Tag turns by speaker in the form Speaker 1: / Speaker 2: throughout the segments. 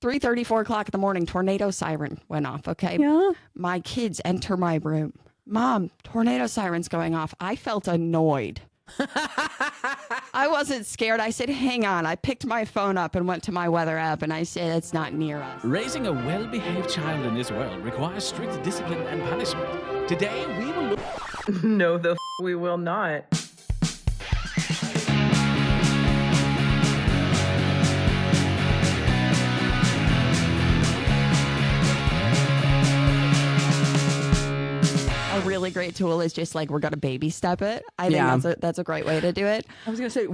Speaker 1: 3:30, 4 o'clock in the morning, tornado siren went off. Okay.
Speaker 2: Yeah.
Speaker 1: My kids enter my room. Mom, tornado siren's going off. I felt annoyed. I wasn't scared. I said, hang on. I picked my phone up and went to my weather app and I said, it's not near us.
Speaker 3: Raising a well-behaved child in this world requires strict discipline and punishment. Today, we will look...
Speaker 4: No, we will not.
Speaker 1: A really great tool is just like we're gonna baby step it. I think that's a great way to do it.
Speaker 2: I was gonna say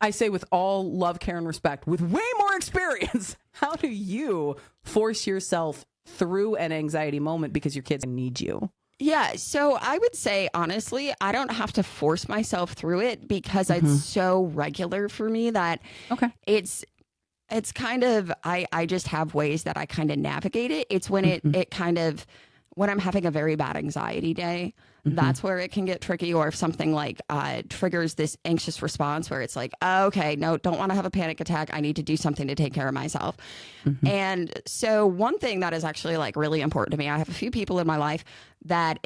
Speaker 2: I say with all love, care, and respect, with way more experience, how do you force yourself through an anxiety moment because your kids need you?
Speaker 1: Yeah, so I would say, honestly, I don't have to force myself through it because it's so regular for me that it's kind of, I just have ways that I kind of navigate it. It's when it kind of, when I'm having a very bad anxiety day, that's where it can get tricky. Or if something like triggers this anxious response where it's like, oh, okay, no, don't want to have a panic attack. I need to do something to take care of myself. And so one thing that is actually like really important to me, I have a few people in my life that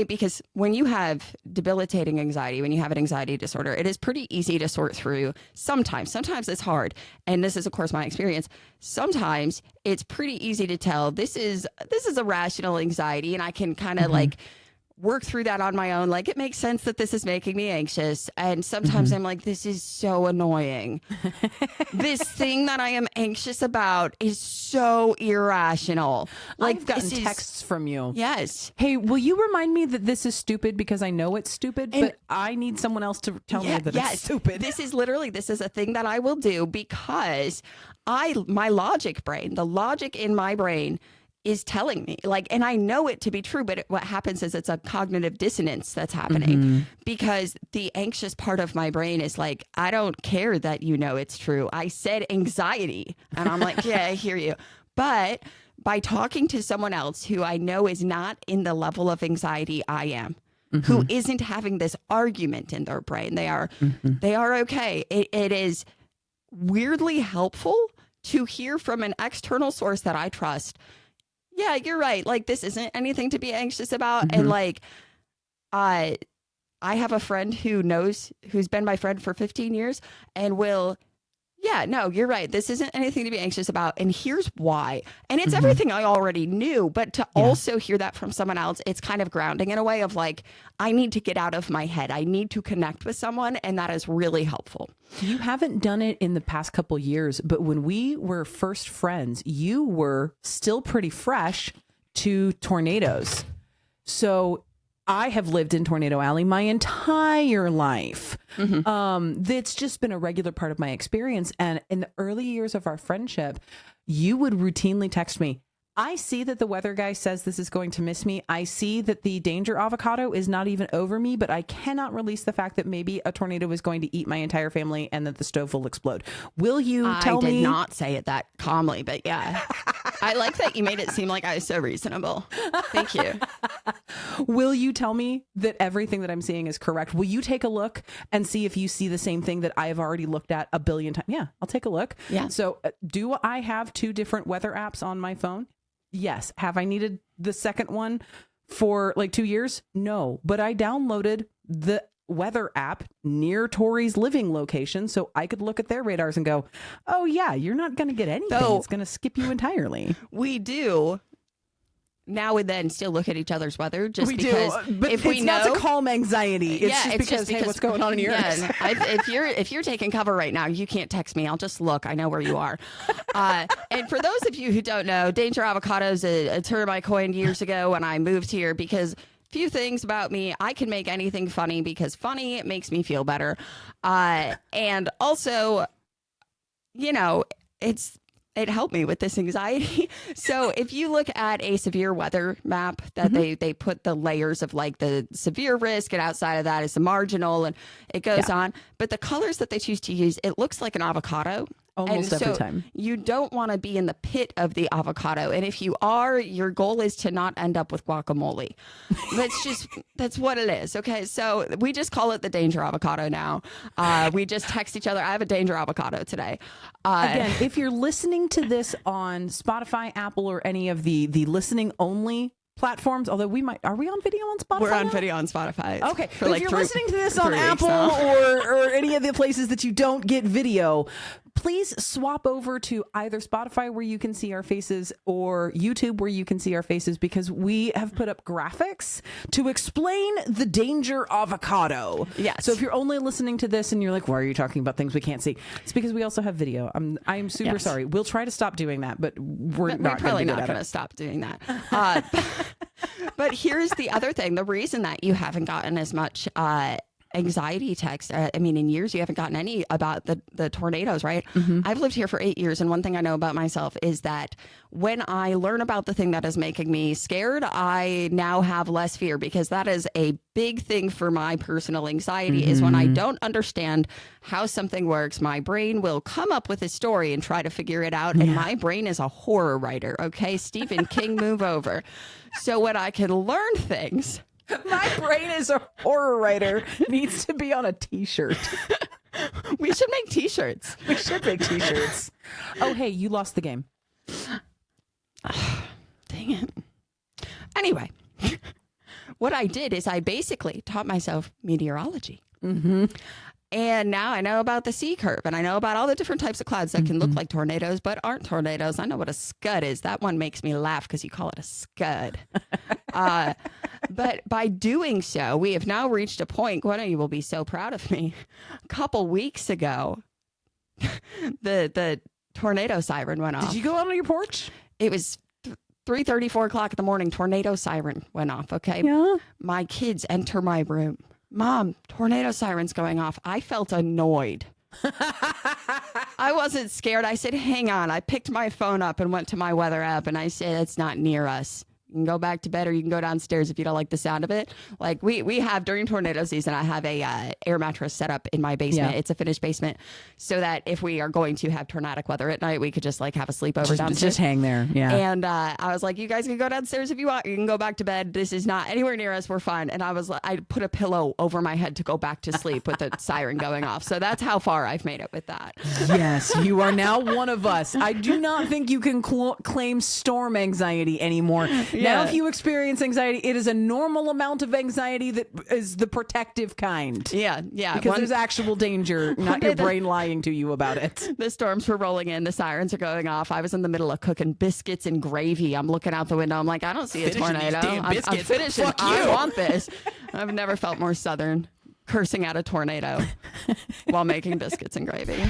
Speaker 1: because when you have debilitating anxiety, when you have an anxiety disorder, it is pretty easy to sort through. Sometimes it's hard. And this is, of course, my experience. Sometimes it's pretty easy to tell this is a rational anxiety and I can kind of like work through that on my own. Like, it makes sense that this is making me anxious. And sometimes I'm like, this is so annoying. This thing that I am anxious about is so irrational. Like,
Speaker 2: I've gotten texts from you.
Speaker 1: Yes.
Speaker 2: Hey, will you remind me that this is stupid because I know it's stupid, but I need someone else to tell me that it's stupid.
Speaker 1: This is a thing that I will do because my logic brain, the logic in my brain is telling me, like, and I know it to be true, but what happens is it's a cognitive dissonance that's happening because the anxious part of my brain is like, I don't care that you know it's true. I said anxiety. And I'm like, yeah, I hear you. But by talking to someone else who I know is not in the level of anxiety I am, who isn't having this argument in their brain, they are okay. It is weirdly helpful to hear from an external source that I trust. Yeah, you're right. Like, this isn't anything to be anxious about. And like, I have a friend who's been my friend for 15 years and no, you're right. This isn't anything to be anxious about. And here's why. And it's everything I already knew, but to also hear that from someone else, it's kind of grounding in a way of like, I need to get out of my head. I need to connect with someone. And that is really helpful.
Speaker 2: You haven't done it in the past couple years, but when we were first friends, you were still pretty fresh to tornadoes. So I have lived in Tornado Alley my entire life. It's just been a regular part of my experience. And in the early years of our friendship, you would routinely text me, I see that the weather guy says this is going to miss me. I see that the danger avocado is not even over me, but I cannot release the fact that maybe a tornado is going to eat my entire family and that the stove will explode. Will you tell me?
Speaker 1: I did not say it that calmly, but yeah. I like that you made it seem like I was so reasonable. Thank you.
Speaker 2: Will you tell me that everything that I'm seeing is correct? Will you take a look and see if you see the same thing that I have already looked at a billion times? Yeah, I'll take a look.
Speaker 1: Yeah.
Speaker 2: So do I have 2 different weather apps on my phone? Yes. Have I needed the second one for like 2 years? No. But I downloaded the weather app near Tori's living location so I could look at their radars and go, oh yeah, you're not going to get anything. It's going to skip you entirely.
Speaker 1: We do now and then still look at each other's weather just
Speaker 2: we
Speaker 1: because
Speaker 2: do, but if we know, not to calm anxiety. It's just because, hey, what's going on in yours?
Speaker 1: Yeah, if you're taking cover right now, you can't text me. I'll just look. I know where you are. And for those of you who don't know, danger avocado is a term I coined years ago when I moved here because few things about me, I can make anything funny because funny, it makes me feel better. And also, you know, it helped me with this anxiety. So if you look at a severe weather map that they put the layers of like the severe risk and outside of that is the marginal and it goes on. But the colors that they choose to use, it looks like an avocado.
Speaker 2: Almost every time.
Speaker 1: You don't want to be in the pit of the avocado. And if you are, your goal is to not end up with guacamole. That's what it is. Okay. So we just call it the danger avocado now. We just text each other. I have a danger avocado today.
Speaker 2: Again, if you're listening to this on Spotify, Apple, or any of the listening only platforms, although are we on video on Spotify?
Speaker 1: We're on
Speaker 2: now?
Speaker 1: video on Spotify.
Speaker 2: Okay. But if you're listening to this on
Speaker 1: 3 weeks
Speaker 2: Apple
Speaker 1: now.
Speaker 2: or any of the places that you don't get video, please swap over to either Spotify where you can see our faces or YouTube where you can see our faces, because we have put up graphics to explain the danger avocado.
Speaker 1: Yes.
Speaker 2: So if you're only listening to this and you're like, why are you talking about things we can't see? It's because we also have video. I'm super sorry. We'll try to stop doing that, but we're
Speaker 1: probably not going to stop doing that. But here's the other thing. The reason that you haven't gotten as much anxiety text, in years you haven't gotten any about the tornadoes, right? I've lived here for 8 years, and one thing I know about myself is that when I learn about the thing that is making me scared, I now have less fear, because that is a big thing for my personal anxiety. Is when I don't understand how something works, my brain will come up with a story and try to figure it out, and my brain is a horror writer. Okay, Stephen King, move over. So when I can learn things,
Speaker 2: my brain is a horror writer needs to be on a t-shirt.
Speaker 1: We should make t-shirts.
Speaker 2: We should make t-shirts. Oh, hey, you lost the game.
Speaker 1: Dang it. Anyway, what I did is I basically taught myself meteorology. And now I know about the C curve, and I know about all the different types of clouds that can look like tornadoes but aren't tornadoes. I know what a scud is. That one makes me laugh because you call it a scud. But by doing so, we have now reached a point, Gwenna, you will be so proud of me. A couple weeks ago, the tornado siren went off.
Speaker 2: Did you go out on your porch?
Speaker 1: It was 3:30, 4 o'clock in the morning. Tornado siren went off. Okay.
Speaker 2: Yeah.
Speaker 1: My kids enter my room. Mom, tornado siren's going off. I felt annoyed. I wasn't scared. I said, hang on. I picked my phone up and went to my weather app, and I said, it's not near us. You can go back to bed, or you can go downstairs if you don't like the sound of it. Like we have during tornado season, I have a air mattress set up in my basement.
Speaker 2: Yeah.
Speaker 1: It's a finished basement, so that if we are going to have tornadic weather at night, we could just like have a sleepover downstairs.
Speaker 2: Just hang there. Yeah.
Speaker 1: And I was like, you guys can go downstairs if you want. You can go back to bed. This is not anywhere near us. We're fine. And I put a pillow over my head to go back to sleep with the siren going off. So that's how far I've made it with that.
Speaker 2: Yes, you are now one of us. I do not think you can claim storm anxiety anymore. Now, if you experience anxiety, it is a normal amount of anxiety that is the protective kind.
Speaker 1: Yeah.
Speaker 2: Because there's actual danger, not your brain lying to you about it.
Speaker 1: The storms were rolling in. The sirens are going off. I was in the middle of cooking biscuits and gravy. I'm looking out the window. I'm like, I don't see a tornado. I'm finishing.
Speaker 3: Fuck you.
Speaker 1: I want this. I've never felt more Southern, cursing out a tornado while making biscuits and gravy.